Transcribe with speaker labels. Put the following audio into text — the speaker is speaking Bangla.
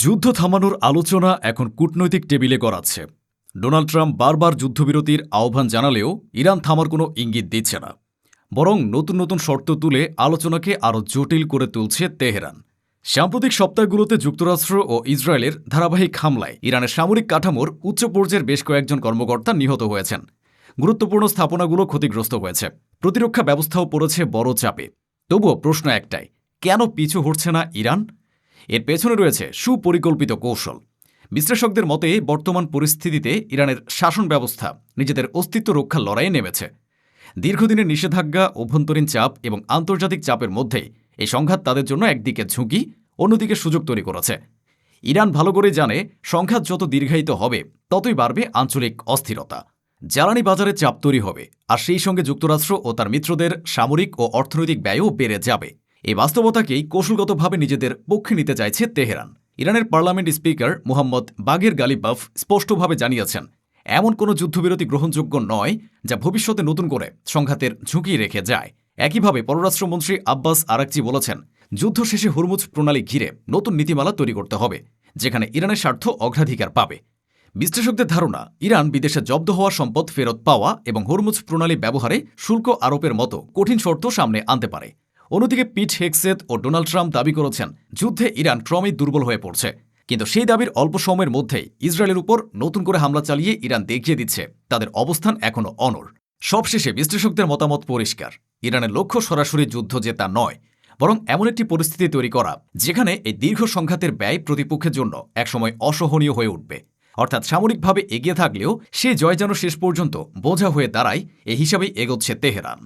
Speaker 1: যুদ্ধ থামানোর আলোচনা এখন কূটনৈতিক টেবিলে গড়াচ্ছে। ডোনাল্ড ট্রাম্প বারবার যুদ্ধবিরতির আহ্বান জানালেও ইরান থামার কোনো ইঙ্গিত দিচ্ছে না, বরং নতুন নতুন শর্ত তুলে আলোচনাকে আরও জটিল করে তুলছে তেহরান। সাম্প্রতিক সপ্তাহগুলোতে যুক্তরাষ্ট্র ও ইসরায়েলের ধারাবাহিক হামলায় ইরানের সামরিক কাঠামোর উচ্চ পর্যায়ের বেশ কয়েকজন কর্মকর্তা নিহত হয়েছেন। গুরুত্বপূর্ণ স্থাপনাগুলো ক্ষতিগ্রস্ত হয়েছে, প্রতিরক্ষা ব্যবস্থাও পড়েছে বড় চাপে। তবুও প্রশ্ন একটাই, কেন পিছু হটছে না ইরান? এর পেছনে রয়েছে সুপরিকল্পিত কৌশল। বিশ্লেষকদের মতে বর্তমান পরিস্থিতিতে ইরানের শাসন ব্যবস্থা নিজেদের অস্তিত্ব রক্ষার লড়াইয়ে নেমেছে। দীর্ঘদিনের নিষেধাজ্ঞা, অভ্যন্তরীণ চাপ এবং আন্তর্জাতিক চাপের মধ্যেই এই সংঘাত তাদের জন্য একদিকে ঝুঁকি, অন্যদিকে সুযোগ তৈরি করেছে। ইরান ভালো করে জানে, সংঘাত যত দীর্ঘায়িত হবে ততই বাড়বে আঞ্চলিক অস্থিরতা, জ্বালানি বাজারে চাপ তৈরি হবে, আর সেই সঙ্গে যুক্তরাষ্ট্র ও তার মিত্রদের সামরিক ও অর্থনৈতিক ব্যয়ও বেড়ে যাবে। এই বাস্তবতাকেই কৌশলগতভাবে নিজেদের পক্ষে নিতে চাইছে তেহরান। ইরানের পার্লামেন্ট স্পিকার মুহাম্মদ বাগের গালিবাফ স্পষ্টভাবে জানিয়েছেন, এমন কোনো যুদ্ধবিরতি গ্রহণযোগ্য নয় যা ভবিষ্যতে নতুন করে সংঘাতের ঝুঁকি রেখে যায়। একইভাবে পররাষ্ট্রমন্ত্রী আব্বাস আরাকচি বলেছেন, যুদ্ধ শেষে হরমুজ প্রণালী ঘিরে নতুন নীতিমালা তৈরি করতে হবে, যেখানে ইরানের স্বার্থ অগ্রাধিকার পাবে। বিশ্লেষকদের ধারণা, ইরান বিদেশে জব্দ হওয়া সম্পদ ফেরত পাওয়া এবং হরমুজ প্রণালী ব্যবহারে শুল্ক আরোপের মতো কঠিন শর্ত সামনে আনতে পারে। অন্যদিকে পিট হেগসেথ ও ডোনাল্ড ট্রাম্প দাবি করেছেন, যুদ্ধে ইরান ক্রমেই দুর্বল হয়ে পড়ছে, কিন্তু সেই দাবির অল্প সময়ের মধ্যেই ইসরায়েলের উপর নতুন করে হামলা চালিয়ে ইরান দেখিয়ে দিচ্ছে তাদের অবস্থান এখনও অনড়। সবশেষে বিশ্লেষকদের মতামত পরিষ্কার, ইরানের লক্ষ্য সরাসরি যুদ্ধ জেতা নয়, বরং এমন একটি পরিস্থিতি তৈরি করা যেখানে এই দীর্ঘ সংঘাতের ব্যয় প্রতিপক্ষের জন্য একসময় অসহনীয় হয়ে উঠবে। অর্থাৎ সামরিকভাবে এগিয়ে থাকলেও সে জয় যেন শেষ পর্যন্ত বোঝা হয়ে দাঁড়ায়, এই হিসাবেই এগোচ্ছে তেহরান।